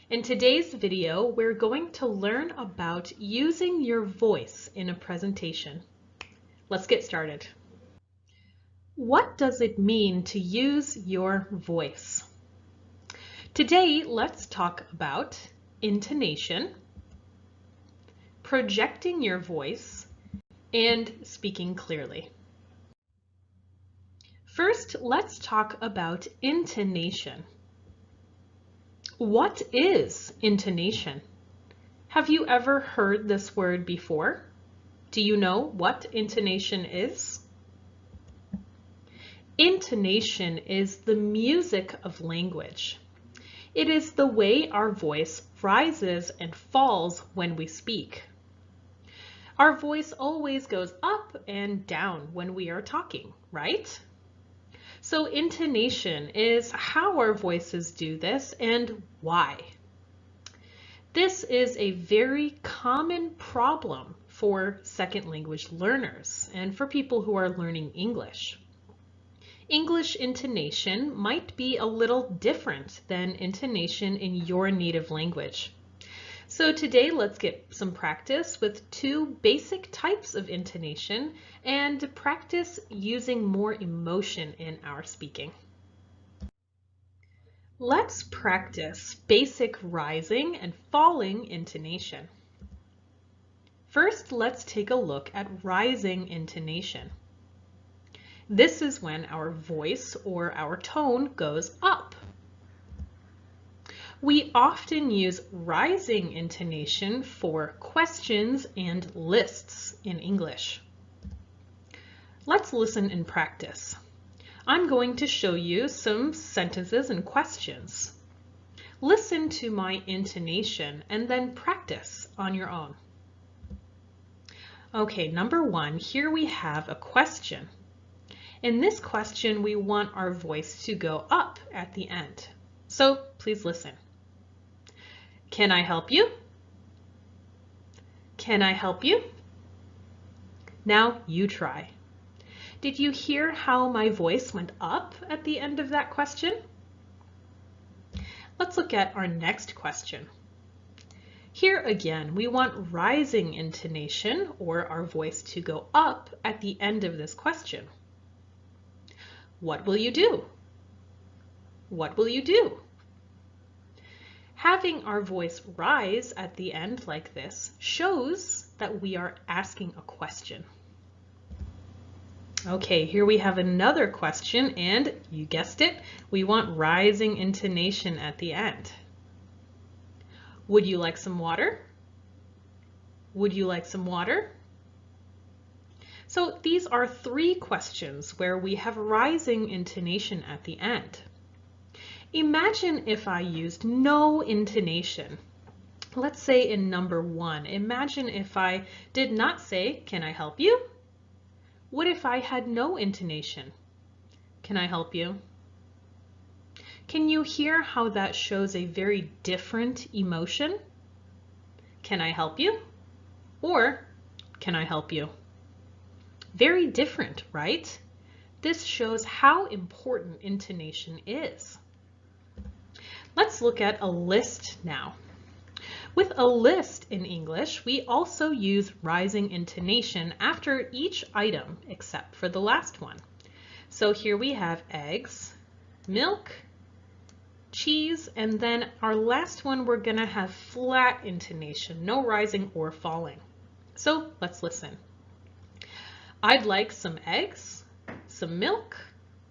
In today's video, we're going to learn about using your voice in a presentation. Let's get started. What does it mean to use your voice? Today, let's talk about intonation, projecting your voice, and speaking clearly. First, let's talk about intonation. What is intonation? Have you ever heard this word before? Do you know what intonation is? Intonation is the music of language. It is the way our voice rises and falls when we speak. Our voice always goes up and down when we are talking, right? So intonation is how our voices do this and why. This is a very common problem for second language learners and for people who are learning English. English intonation might be a little different than intonation in your native language. So today let's get some practice with two basic types of intonation and practice using more emotion in our speaking. Let's practice basic rising and falling intonation. First, let's take a look at rising intonation. This is when our voice or our tone goes up. We often use rising intonation for questions and lists in English. Let's listen and practice. I'm going to show you some sentences and questions. Listen to my intonation and then practice on your own. Okay, number one, here we have a question. In this question, we want our voice to go up at the end. So please listen. Can I help you? Can I help you? Now you try. Did you hear how my voice went up at the end of that question? Let's look at our next question. Here again, we want rising intonation or our voice to go up at the end of this question. What will you do? What will you do? Having our voice rise at the end like this shows that we are asking a question. Okay, here we have another question, and you guessed it, we want rising intonation at the end. Would you like some water? Would you like some water? So these are three questions where we have rising intonation at the end. Imagine if I used no intonation. Let's say in number one, imagine if I did not say, can I help you? What if I had no intonation? Can I help you? Can you hear how that shows a very different emotion? Can I help you? Or can I help you? Very different, right? This shows how important intonation is. Let's look at a list now. With a list in English, we also use rising intonation after each item except for the last one. So here we have eggs, milk, cheese, and then our last one we're going to have flat intonation, no rising or falling. So let's listen. I'd like some eggs, some milk,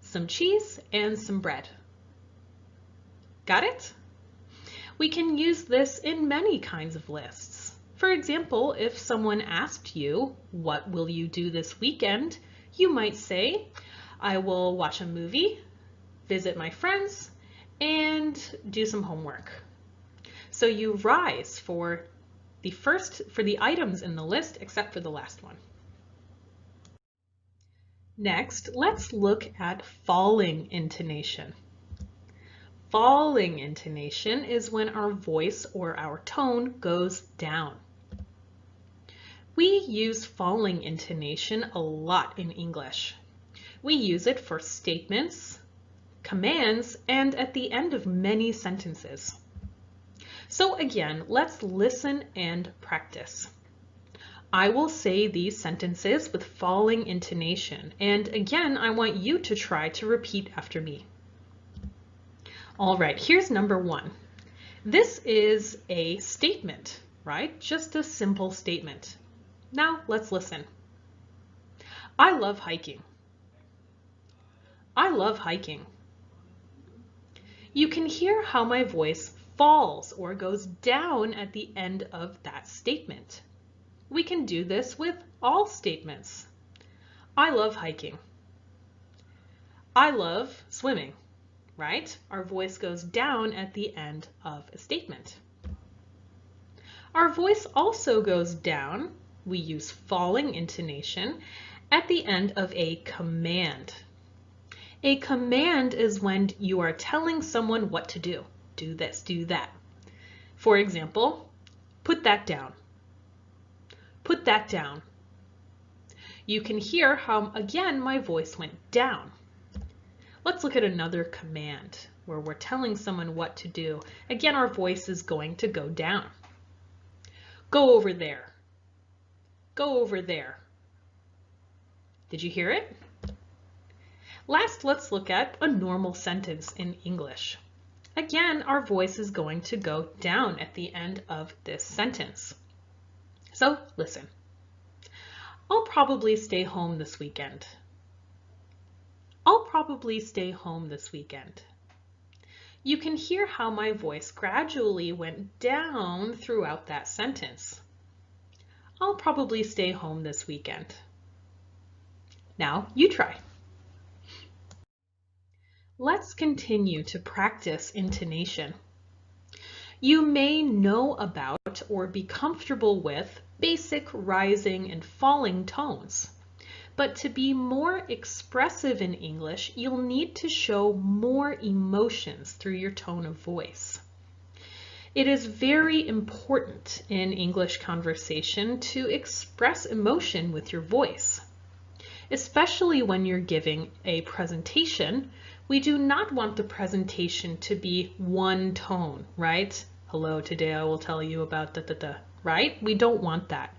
some cheese, and some bread. Got it? We can use this in many kinds of lists. For example, if someone asked you, what will you do this weekend? You might say, I will watch a movie, visit my friends, and do some homework. So you rise for the items in the list except for the last one. Next, let's look at falling intonation. Falling intonation is when our voice or our tone goes down. We use falling intonation a lot in English. We use it for statements, commands, and at the end of many sentences. So again, let's listen and practice. I will say these sentences with falling intonation, and again, I want you to try to repeat after me. All right, here's number 1. This is a statement, right? Just a simple statement. Now let's listen. I love hiking. I love hiking. You can hear how my voice falls or goes down at the end of that statement. We can do this with all statements. I love hiking. I love swimming, right? Our voice goes down at the end of a statement. Our voice also goes down, we use falling intonation, at the end of a command. A command is when you are telling someone what to do. Do this, do that. For example, put that down. Put that down. You can hear how, again, my voice went down. Let's look at another command where we're telling someone what to do. Again, our voice is going to go down. Go over there. Go over there. Did you hear it? Last, let's look at a normal sentence in English. Again, our voice is going to go down at the end of this sentence. So listen. I'll probably stay home this weekend. I'll probably stay home this weekend. You can hear how my voice gradually went down throughout that sentence. I'll probably stay home this weekend. Now you try. Let's continue to practice intonation. You may know about or be comfortable with basic rising and falling tones. But to be more expressive in English, you'll need to show more emotions through your tone of voice. It is very important in English conversation to express emotion with your voice. Especially when you're giving a presentation, we do not want the presentation to be one tone, right? Hello, today I will tell you about da-da-da, right? We don't want that.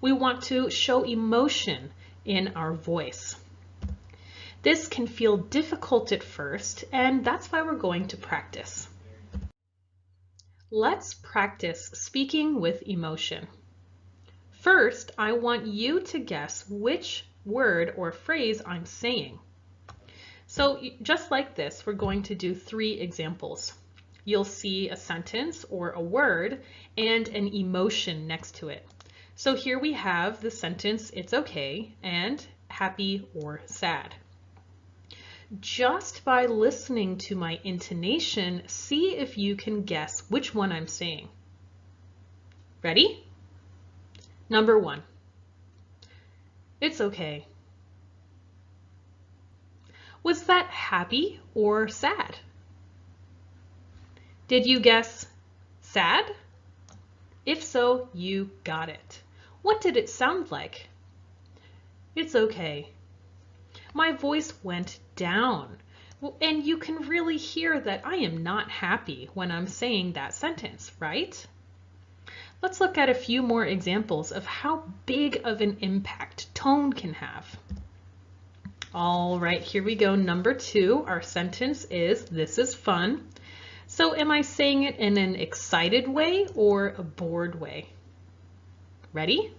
We want to show emotion in our voice. This can feel difficult at first, and that's why we're going to practice. Let's practice speaking with emotion. First, I want you to guess which word or phrase I'm saying. So just like this, we're going to do 3 examples. You'll see a sentence or a word and an emotion next to it. So here we have the sentence, it's okay, and happy or sad. Just by listening to my intonation, see if you can guess which one I'm saying. Ready? Number 1. It's okay. Was that happy or sad? Did you guess sad? If so, you got it. What did it sound like? It's okay. My voice went down, and you can really hear that I am not happy when I'm saying that sentence, right? Let's look at a few more examples of how big of an impact tone can have. All right, here we go. Number 2, our sentence is, this is fun. So am I saying it in an excited way or a bored way? Ready?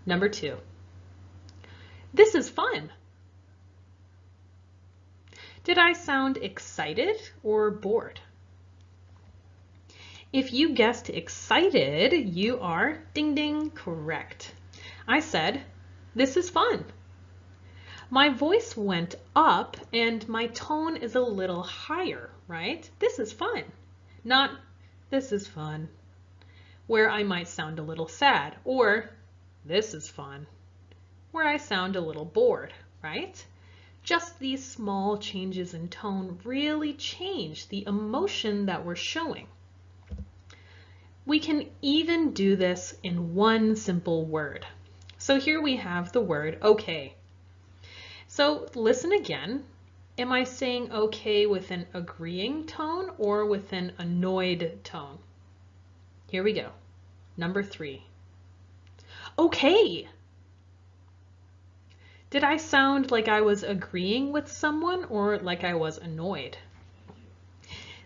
Number 2. This is fun. Did I sound excited or bored? If you guessed excited, you are ding ding correct. I said, this is fun. My voice went up and my tone is a little higher, right? This is fun. Not this is fun, where I might sound a little sad, or this is fun, where I sound a little bored, right? Just these small changes in tone really change the emotion that we're showing. We can even do this in one simple word. So here we have the word okay. So listen again. Am I saying okay with an agreeing tone or with an annoyed tone? Here we go. Number 3. Okay. Did I sound like I was agreeing with someone or like I was annoyed?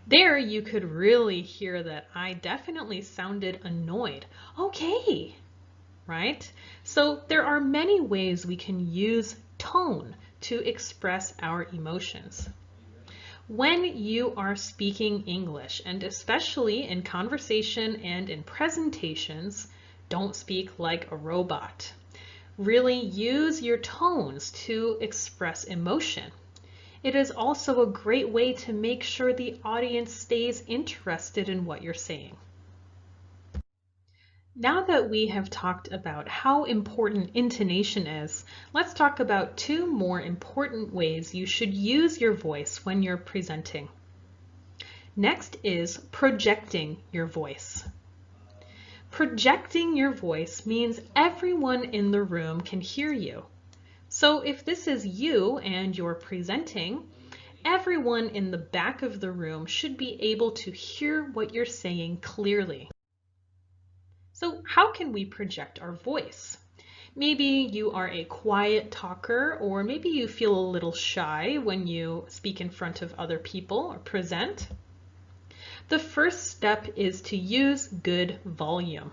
There you could really hear that I definitely sounded annoyed. Okay, right? So there are many ways we can use tone to express our emotions. When you are speaking English, and especially in conversation and in presentations, don't speak like a robot. Really use your tones to express emotion. It is also a great way to make sure the audience stays interested in what you're saying. Now that we have talked about how important intonation is, let's talk about 2 more important ways you should use your voice when you're presenting. Next is projecting your voice. Projecting your voice means everyone in the room can hear you. So if this is you and you're presenting, everyone in the back of the room should be able to hear what you're saying clearly. So how can we project our voice? Maybe you are a quiet talker, or maybe you feel a little shy when you speak in front of other people or present. The first step is to use good volume.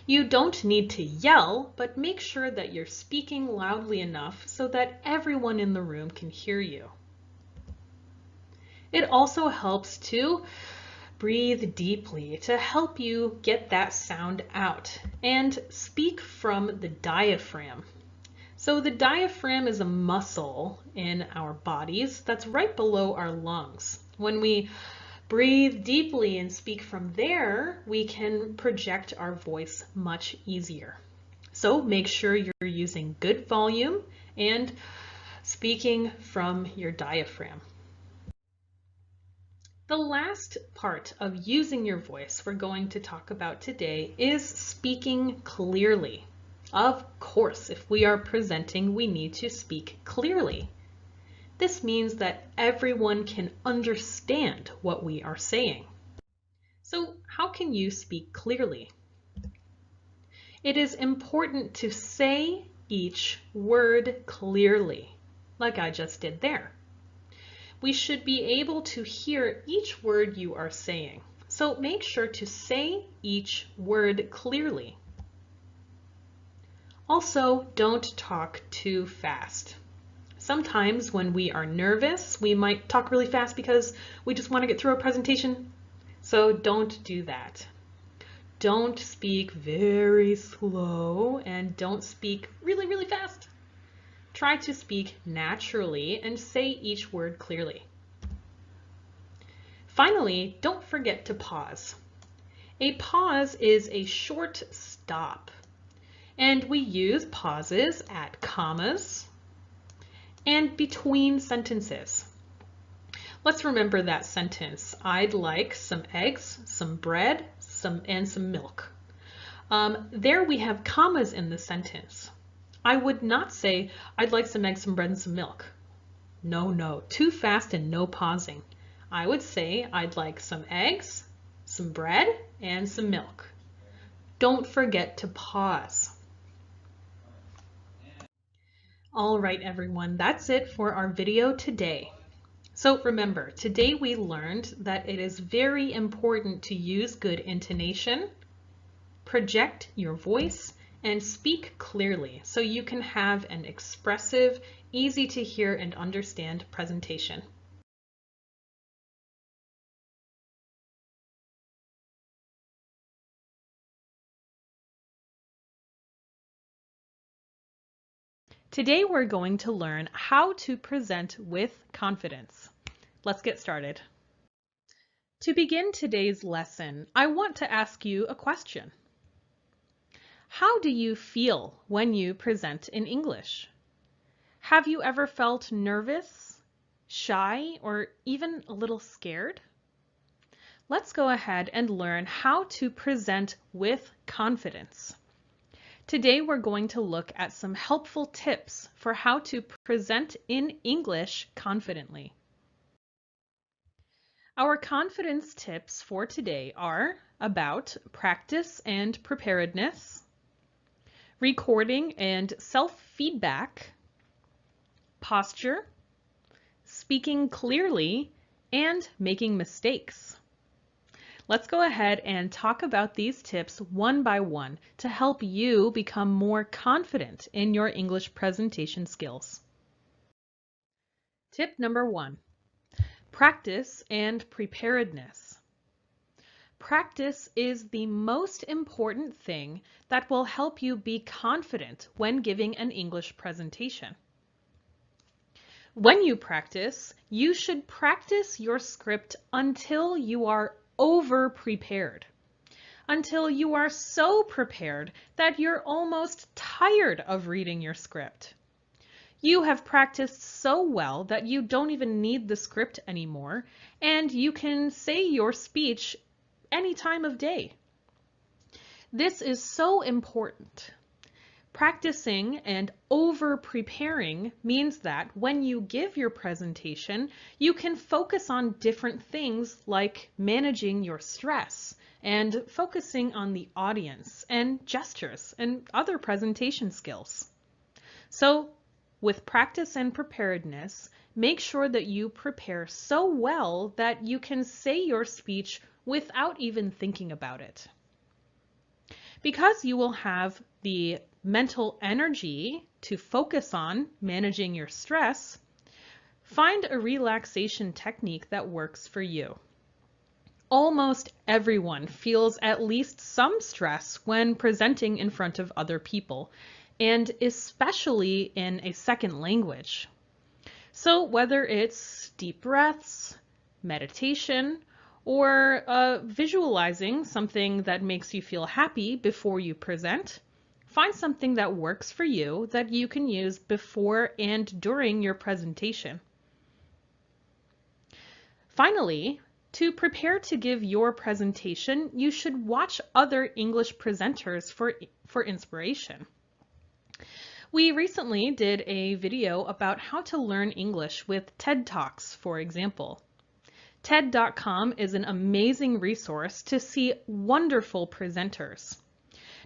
You don't need to yell, but make sure that you're speaking loudly enough so that everyone in the room can hear you. It also helps to breathe deeply to help you get that sound out, and speak from the diaphragm. So the diaphragm is a muscle in our bodies that's right below our lungs. When we breathe deeply and speak from there, we can project our voice much easier. So make sure you're using good volume and speaking from your diaphragm. The last part of using your voice we're going to talk about today is speaking clearly. Of course, if we are presenting, we need to speak clearly. This means that everyone can understand what we are saying. So how can you speak clearly? It is important to say each word clearly, like I just did there. We should be able to hear each word you are saying. So make sure to say each word clearly. Also, don't talk too fast. Sometimes when we are nervous, we might talk really fast because we just want to get through a presentation. So don't do that. Don't speak very slow and don't speak really, really fast. Try to speak naturally and say each word clearly. Finally, don't forget to pause. A pause is a short stop, and we use pauses at commas and between sentences. Let's remember that sentence. I'd like some eggs, some bread, and some milk. There we have commas in the sentence. I would not say, I'd like some eggs, some bread, and some milk. No, too fast and no pausing. I would say, I'd like some eggs, some bread, and some milk. Don't forget to pause. All right, everyone, that's it for our video today. So remember, today we learned that it is very important to use good intonation, project your voice, and speak clearly so you can have an expressive, easy to hear and understand presentation. Today we're going to learn how to present with confidence. Let's get started. To begin today's lesson, I want to ask you a question. How do you feel when you present in English? Have you ever felt nervous, shy, or even a little scared? Let's go ahead and learn how to present with confidence. Today we're going to look at some helpful tips for how to present in English confidently. Our confidence tips for today are about practice and preparedness, recording and self-feedback, posture, speaking clearly, and making mistakes. Let's go ahead and talk about these tips one by one to help you become more confident in your English presentation skills. Tip number 1, practice and preparedness. Practice is the most important thing that will help you be confident when giving an English presentation. When you practice, you should practice your script until you are over-prepared, until you are so prepared that you're almost tired of reading your script. You have practiced so well that you don't even need the script anymore, and you can say your speech any time of day. This is so important. Practicing and over-preparing means that when you give your presentation, you can focus on different things like managing your stress and focusing on the audience and gestures and other presentation skills. So, with practice and preparedness, make sure that you prepare so well that you can say your speech without even thinking about it. Because you will have the mental energy to focus on managing your stress, find a relaxation technique that works for you. Almost everyone feels at least some stress when presenting in front of other people, and especially in a second language. So whether it's deep breaths, meditation, or visualizing something that makes you feel happy before you present, find something that works for you that you can use before and during your presentation. Finally, to prepare to give your presentation, you should watch other English presenters for inspiration. We recently did a video about how to learn English with TED Talks, for example. TED.com is an amazing resource to see wonderful presenters.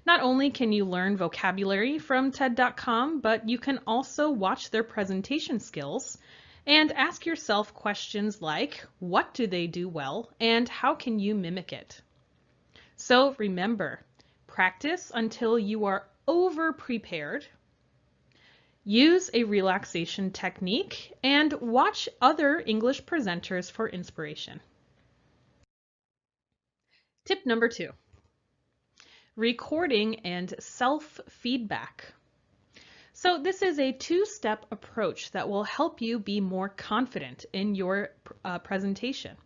Not only can you learn vocabulary from TED.com, but you can also watch their presentation skills and ask yourself questions like, what do they do well and how can you mimic it? So remember, practice until you are over-prepared, use a relaxation technique, and watch other English presenters for inspiration. Tip number 2, recording and self-feedback. So this is a two-step approach that will help you be more confident in your presentation.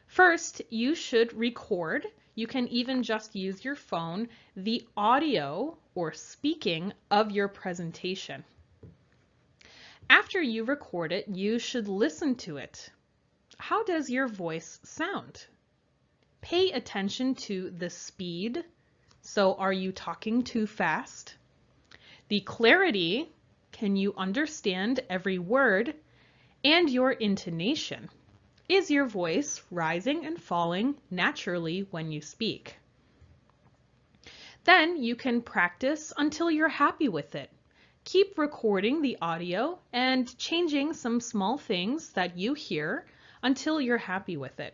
First, you should record. You can even just use your phone, the audio or speaking of your presentation. After you record it, you should listen to it. How does your voice sound? Pay attention to the speed. So are you talking too fast? The clarity, can you understand every word? And your intonation. Is your voice rising and falling naturally when you speak? Then you can practice until you're happy with it. Keep recording the audio and changing some small things that you hear until you're happy with it.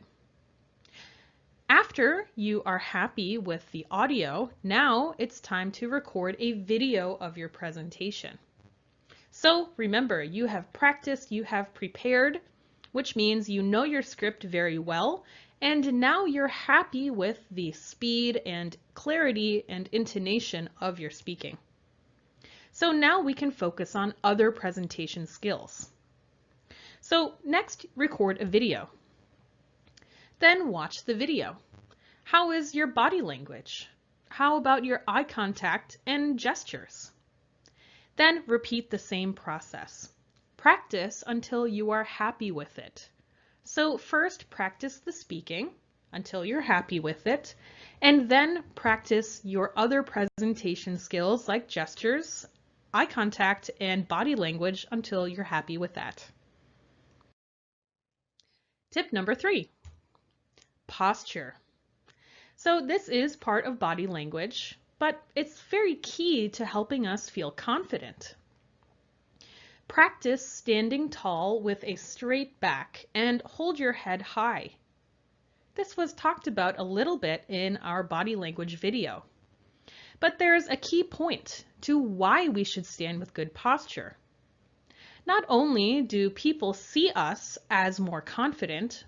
After you are happy with the audio, now it's time to record a video of your presentation. So remember, you have practiced, you have prepared, which means you know your script very well, and now you're happy with the speed and clarity and intonation of your speaking. So now we can focus on other presentation skills. So next, record a video. Then watch the video. How is your body language? How about your eye contact and gestures? Then repeat the same process. Practice until you are happy with it. So first practice the speaking until you're happy with it, and then practice your other presentation skills like gestures, eye contact, and body language until you're happy with that. Tip number 3, posture. So this is part of body language, but it's very key to helping us feel confident. Practice standing tall with a straight back and hold your head high. This was talked about a little bit in our body language video. But there's a key point to why we should stand with good posture. Not only do people see us as more confident,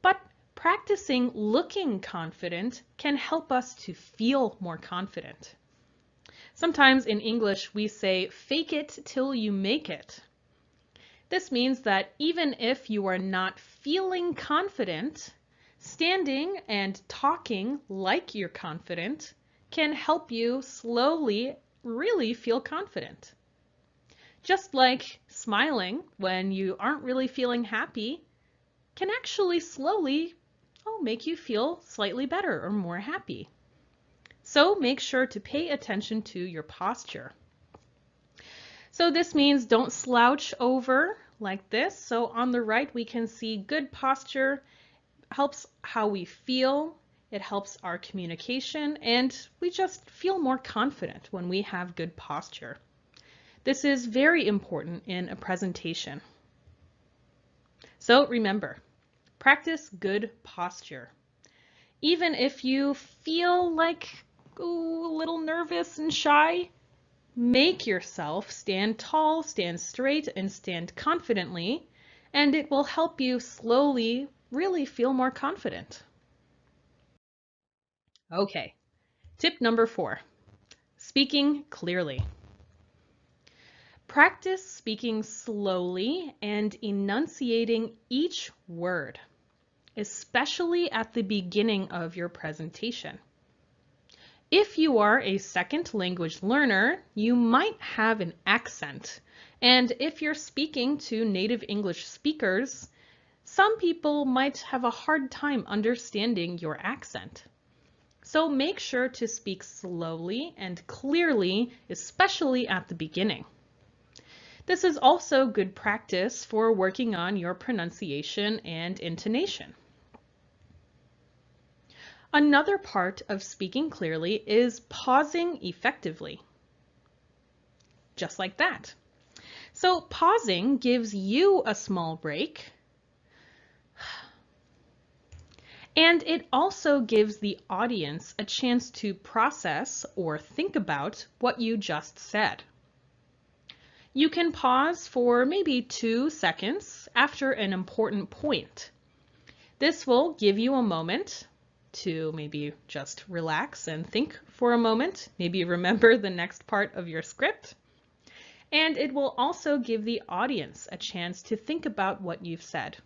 but practicing looking confident can help us to feel more confident. Sometimes in English we say, fake it till you make it. This means that even if you are not feeling confident, standing and talking like you're confident can help you slowly really feel confident. Just like smiling when you aren't really feeling happy can actually slowly make you feel slightly better or more happy. So make sure to pay attention to your posture. So this means don't slouch over like this. So on the right, we can see good posture helps how we feel. It helps our communication, and we just feel more confident when we have good posture. This is very important in a presentation. So remember, practice good posture. Even if you feel like a little nervous and shy, make yourself stand tall, stand straight, and stand confidently, and it will help you slowly really feel more confident. Okay, tip number 4, speaking clearly. Practice speaking slowly and enunciating each word, especially at the beginning of your presentation. If you are a second language learner, you might have an accent. And if you're speaking to native English speakers, some people might have a hard time understanding your accent. So make sure to speak slowly and clearly, especially at the beginning. This is also good practice for working on your pronunciation and intonation. Another part of speaking clearly is pausing effectively. Just like that. So pausing gives you a small break, and it also gives the audience a chance to process or think about what you just said. You can pause for maybe 2 seconds after an important point. This will give you a moment to maybe just relax and think for a moment, maybe remember the next part of your script. And it will also give the audience a chance to think about what you've said.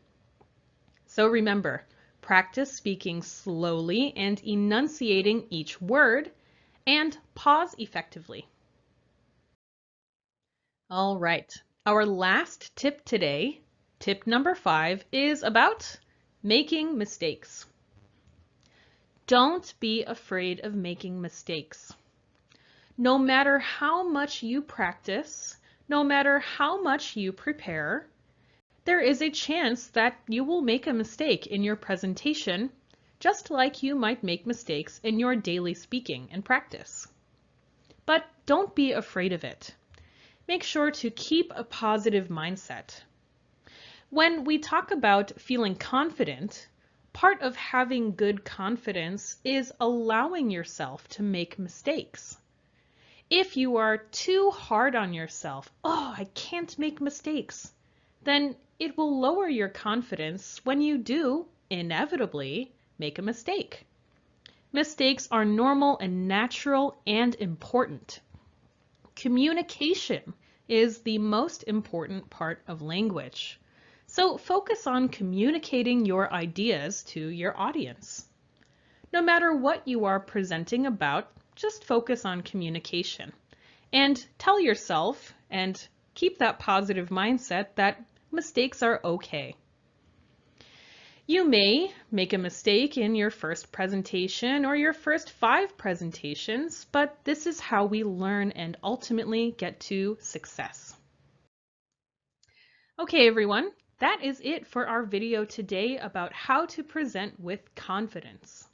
So remember, practice speaking slowly and enunciating each word, and pause effectively. All right, our last tip today, tip number 5, is about making mistakes. Don't be afraid of making mistakes. No matter how much you practice, no matter how much you prepare, there is a chance that you will make a mistake in your presentation, just like you might make mistakes in your daily speaking and practice. But don't be afraid of it. Make sure to keep a positive mindset. When we talk about feeling confident, part of having good confidence is allowing yourself to make mistakes. If you are too hard on yourself, I can't make mistakes, then it will lower your confidence when you do, inevitably, make a mistake. Mistakes are normal and natural and important. Communication is the most important part of language. So focus on communicating your ideas to your audience. No matter what you are presenting about, just focus on communication. And tell yourself, and keep that positive mindset, that mistakes are okay. You may make a mistake in your first presentation or your first 5 presentations, but this is how we learn and ultimately get to success. Okay, everyone, That is it for our video today about how to present with confidence.